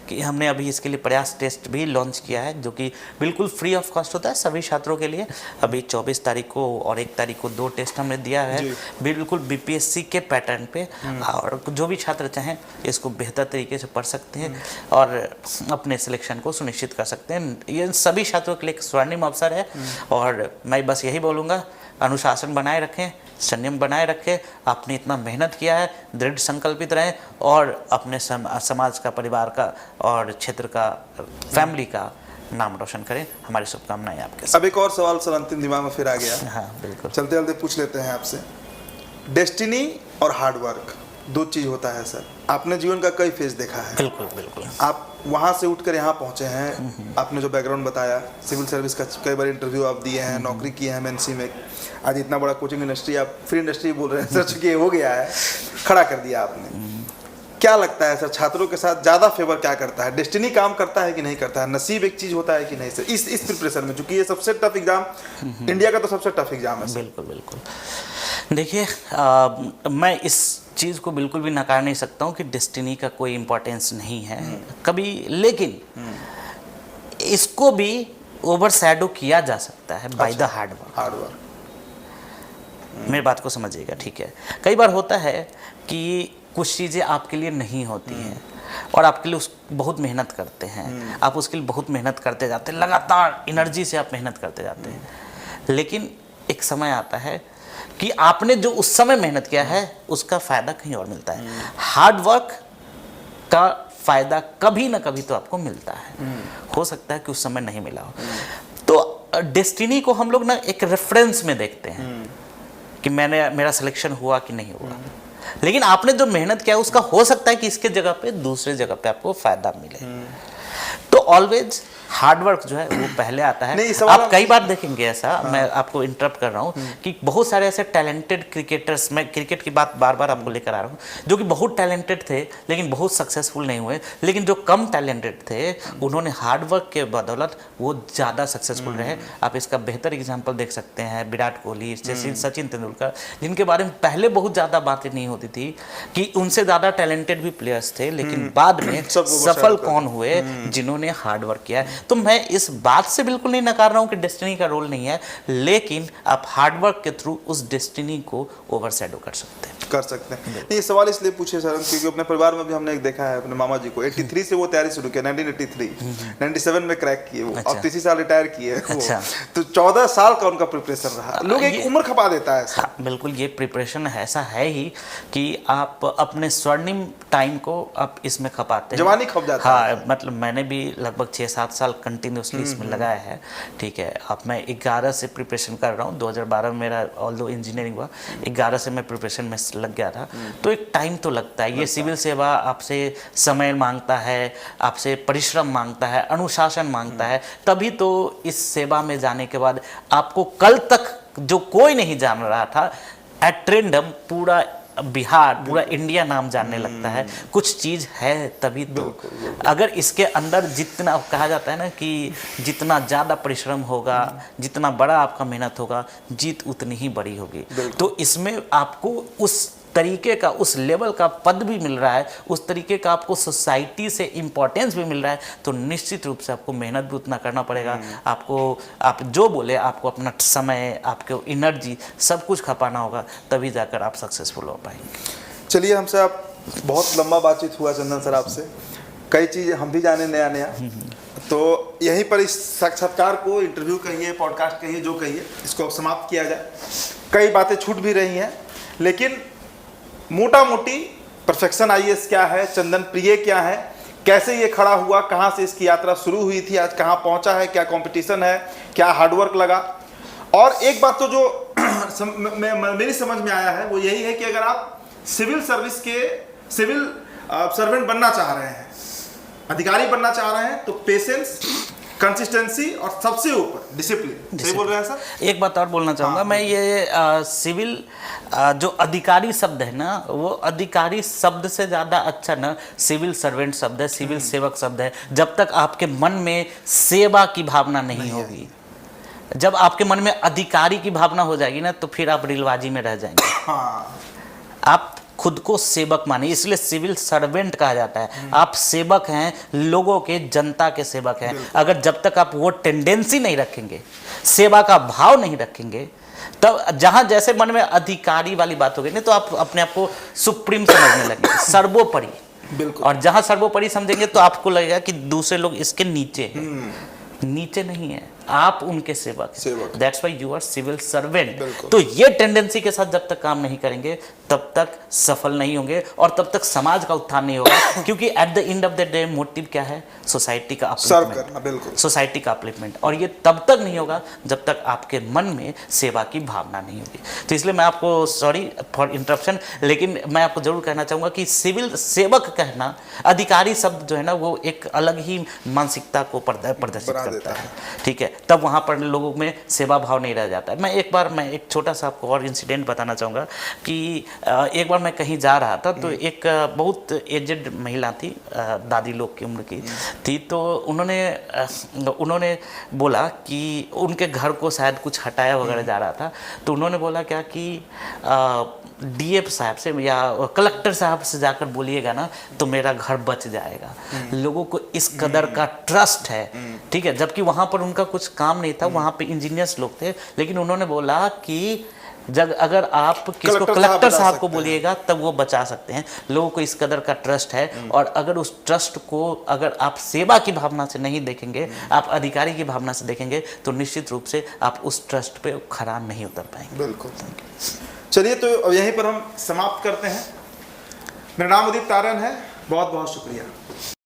कि हमने अभी इसके लिए प्रयास टेस्ट भी लॉन्च किया है, जो कि बिल्कुल फ्री ऑफ कॉस्ट होता है सभी छात्रों के लिए। अभी 24 तारीख को और 1 तारीख को 2 टेस्ट हमने दिया है, बिल्कुल बीपीएससी के पैटर्न पे, और जो भी छात्र चाहें इसको बेहतर तरीके से पढ़ सकते हैं और अपने सिलेक्शन को सुनिश्चित कर सकते हैं। ये सभी छात्रों के लिए एक स्वर्णिम अवसर है, और मैं बस यही बोलूँगा, अनुशासन बनाए रखें, संयम बनाए रखें। आपने इतना मेहनत किया है, दृढ़ संकल्पित रहें और अपने समाज का, परिवार का और क्षेत्र का, फैमिली का नाम रोशन करें। हमारी शुभकामनाएं आपके साथ। अब एक और सवाल सर अंतिम दिमाग में फिर आ गया। हाँ बिल्कुल, चलते चलते पूछ लेते हैं आपसे। डेस्टिनी और हार्डवर्क 2 चीज़ होता है सर। आपने जीवन का कई फेज देखा है। बिल्कुल बिल्कुल। आप वहाँ से उठकर यहाँ पहुँचे हैं। आपने जो बैकग्राउंड बताया, सिविल सर्विस का कई बार इंटरव्यू आप दिए हैं, नौकरी की है एमएनसी में, आज इतना बड़ा कोचिंग इंडस्ट्री, आप फ्री इंडस्ट्री बोल रहे हैं सर, चूँकि हो गया है, खड़ा कर दिया आपने। क्या लगता है सर, छात्रों के साथ ज़्यादा फेवर क्या करता है? डेस्टिनी काम करता है कि नहीं करता है? नसीब एक चीज़ होता है कि नहीं सर, इस प्रिपरेशन में, चूँकि ये सबसे टफ एग्जाम, इंडिया का तो सबसे टफ एग्जाम है सर। बिल्कुल बिल्कुल। देखिए, मैं इस चीज़ को बिल्कुल भी नकार नहीं सकता हूँ कि डेस्टिनी का कोई इम्पोर्टेंस नहीं है कभी, लेकिन इसको भी ओवरशैडो किया जा सकता है बाय द हार्डवर्क। मेरी बात को समझिएगा, ठीक है? कई बार होता है कि कुछ चीज़ें आपके लिए नहीं होती हैं और आपके लिए बहुत मेहनत करते हैं, आप उसके लिए बहुत मेहनत करते जाते हैं, लगातार एनर्जी से आप मेहनत करते जाते हैं, लेकिन एक समय आता है कि आपने जो उस समय मेहनत किया है उसका फ़ायदा कहीं और मिलता है। हार्ड वर्क का फ़ायदा कभी ना कभी तो आपको मिलता है, हो सकता है कि उस समय नहीं मिला हो। तो डेस्टिनी को हम लोग ना एक रेफरेंस में देखते हैं कि मेरा सिलेक्शन हुआ कि नहीं हुआ, लेकिन आपने जो मेहनत किया उसका हो सकता है कि इसके जगह पे दूसरे जगह पे आपको फायदा मिले। तो ऑलवेज हार्डवर्क जो है वो पहले आता है। आप कई बार देखेंगे ऐसा, मैं आपको इंटरप्ट कर रहा हूँ, कि बहुत सारे ऐसे टैलेंटेड क्रिकेटर्स, मैं क्रिकेट की बात बार बार आपको लेकर आ रहा हूँ, जो कि बहुत टैलेंटेड थे लेकिन बहुत सक्सेसफुल नहीं हुए, लेकिन जो कम टैलेंटेड थे उन्होंने हार्डवर्क के बदौलत वो ज़्यादा सक्सेसफुल रहे। आप इसका बेहतर एग्जाम्पल देख सकते हैं विराट कोहली, सचिन तेंदुलकर, जिनके बारे में पहले बहुत ज़्यादा बातें नहीं होती थी कि उनसे ज़्यादा टैलेंटेड भी प्लेयर्स थे, लेकिन बाद में सफल कौन हुए? जिन्होंने हार्डवर्क किया है। तो मैं इस बात से बिल्कुल नहीं नकार रहा हूं कि डेस्टिनी का रोल नहीं है, लेकिन आप हार्डवर्क के थ्रू उस डेस्टिनी को ओवरशैडो कर सकते हैं। ये सवाल इसलिए पूछे सर क्योंकि अपने परिवार में भी हमने एक देखा है, अपने मामा जी को 83 से वो तैयारी शुरू किया, 1983 97 में क्रैक किए वो। अच्छा। अब 3 साल रिटायर किए। अच्छा। तो 14 साल का उनका प्रिपरेशन रहा। लोग एक उम्र खपा देता है। हाँ, बिल्कुल, ये प्रिपरेशन ऐसा है ही कि आप अपने स्वर्णिम टाइम को आप इसमें खपाते हैं, जवानी खप जाता है। हाँ, मतलब मैंने भी लगभग 6-7 साल कंटिन्यूसली इसमें लगाया है, ठीक है। अब मैं 11 से प्रिपरेशन कर रहा हूँ, 2012 में मेरा ऑल्दो इंजीनियरिंग हुआ, 11 से मैं प्रिपरेशन में लग गया था। तो एक टाइम तो लगता है। ये सिविल सेवा आपसे समय मांगता है, आपसे परिश्रम मांगता है, अनुशासन मांगता है, तभी तो इस सेवा में जाने के बाद आपको कल तक जो कोई नहीं जान रहा था, एट रैंडम पूरा बिहार, पूरा इंडिया नाम जानने लगता है। कुछ चीज़ है तभी तो। अगर इसके अंदर जितना कहा जाता है ना कि जितना ज़्यादा परिश्रम होगा, जितना बड़ा आपका मेहनत होगा, जीत उतनी ही बड़ी होगी। तो इसमें आपको उस तरीके का, उस लेवल का पद भी मिल रहा है, उस तरीके का आपको सोसाइटी से इम्पोर्टेंस भी मिल रहा है, तो निश्चित रूप से आपको मेहनत भी उतना करना पड़ेगा। आपको, आप जो बोले, आपको अपना समय, आपको एनर्जी, सब कुछ खपाना होगा, तभी जाकर आप सक्सेसफुल हो पाएंगे। चलिए, हमसे आप बहुत लंबा बातचीत हुआ चंदन सर आपसे, कई चीज़ हम भी जाने नया। तो यहीं पर इस साक्षात्कार को, इंटरव्यू कहिए, पॉडकास्ट कहिए, जो कहिए, इसको समाप्त किया जाए। कई बातें छूट भी रही हैं, लेकिन मोटा मोटी परफेक्शन आईएएस क्या है, चंदन प्रिय क्या है, कैसे ये खड़ा हुआ, कहाँ से इसकी यात्रा शुरू हुई थी, आज कहाँ पहुँचा है, क्या कंपटीशन है, क्या हार्डवर्क लगा। और एक बात तो जो मेरी समझ में आया है वो यही है कि अगर आप सिविल सर्विस के सिविल सर्वेंट बनना चाह रहे हैं, अधिकारी बनना चाह रहे हैं, तो पेशेंस, कंसिस्टेंसी और सबसे ऊपर डिसिप्लिन। सही बोल रहे हैं सर? एक बात और बोलना चाहूँगा मैं, ये सिविल जो अधिकारी शब्द है ना, वो अधिकारी शब्द से ज़्यादा अच्छा ना सिविल सर्वेंट शब्द है, सिविल सेवक शब्द है। जब तक आपके मन में सेवा की भावना नहीं होगी, जब आपके मन में अधिकारी की भावना हो जाएगी ना, तो फिर आप रीलबाजी में रह जाएंगे। आप खुद को सेवक माने, इसलिए सिविल सर्वेंट कहा जाता है। आप सेवक हैं, लोगों के, जनता के सेवक हैं। अगर जब तक आप वो टेंडेंसी नहीं रखेंगे, सेवा का भाव नहीं रखेंगे, तब जहां जैसे मन में अधिकारी वाली बात होगी नहीं, तो आप अपने आप को सुप्रीम समझने लगेंगे, सर्वोपरि। बिल्कुल। और जहां सर्वोपरि समझेंगे तो आपको लगेगा कि दूसरे लोग इसके नीचे हैं। नीचे नहीं है, आप उनके सेवक हैं। That's why you are civil servant. तो ये टेंडेंसी के साथ जब तक काम नहीं करेंगे तब तक सफल नहीं होंगे और तब तक समाज का उत्थान नहीं होगा। क्योंकि at the end of the day motive क्या है? सोसाइटी का अपलिफ्टमेंट, सोसाइटी का अपलिफ्टमेंट। और ये तब तक नहीं होगा जब तक आपके मन में सेवा की भावना नहीं होगी। तो इसलिए मैं आपको, सॉरी फॉर इंटरप्शन, लेकिन मैं आपको जरूर कहना चाहूँगा कि सिविल सेवक कहना, अधिकारी शब्द जो है ना, वो एक अलग ही मानसिकता को प्रदर्शित करता है। ठीक है, तब वहाँ पर लोगों में सेवा भाव नहीं रह जाता है। मैं एक छोटा सा आपको और इंसिडेंट बताना चाहूँगा कि एक बार मैं कहीं जा रहा था, तो एक बहुत एजेड महिला थी, दादी लोग की उम्र की थी। तो उन्होंने बोला कि उनके घर को शायद कुछ हटाया वगैरह जा रहा था। तो उन्होंने बोला क्या कि डीएफ साहब से या कलेक्टर साहब से जाकर बोलिएगा ना तो मेरा घर बच जाएगा। लोगों को इस कदर का ट्रस्ट है। ठीक है, जबकि वहाँ पर उनका कुछ काम नहीं था, वहाँ पे इंजीनियर्स लोग थे, लेकिन उन्होंने बोला कि अगर आप किसको कलेक्टर साहब को बोलिएगा तब वो बचा सकते हैं। लोगों को इस कदर का ट्रस्ट है। और अगर उस ट्रस्ट को अगर आप सेवा की भावना से नहीं देखेंगे, आप अधिकारी की भावना से देखेंगे, तो निश्चित रूप से आप उस ट्रस्ट पे खरा नहीं उतर पाएंगे। बिल्कुल। चलिए, तो यहीं पर हम समाप्त करते हैं। मेरा नाम उदित तारण है। बहुत बहुत शुक्रिया।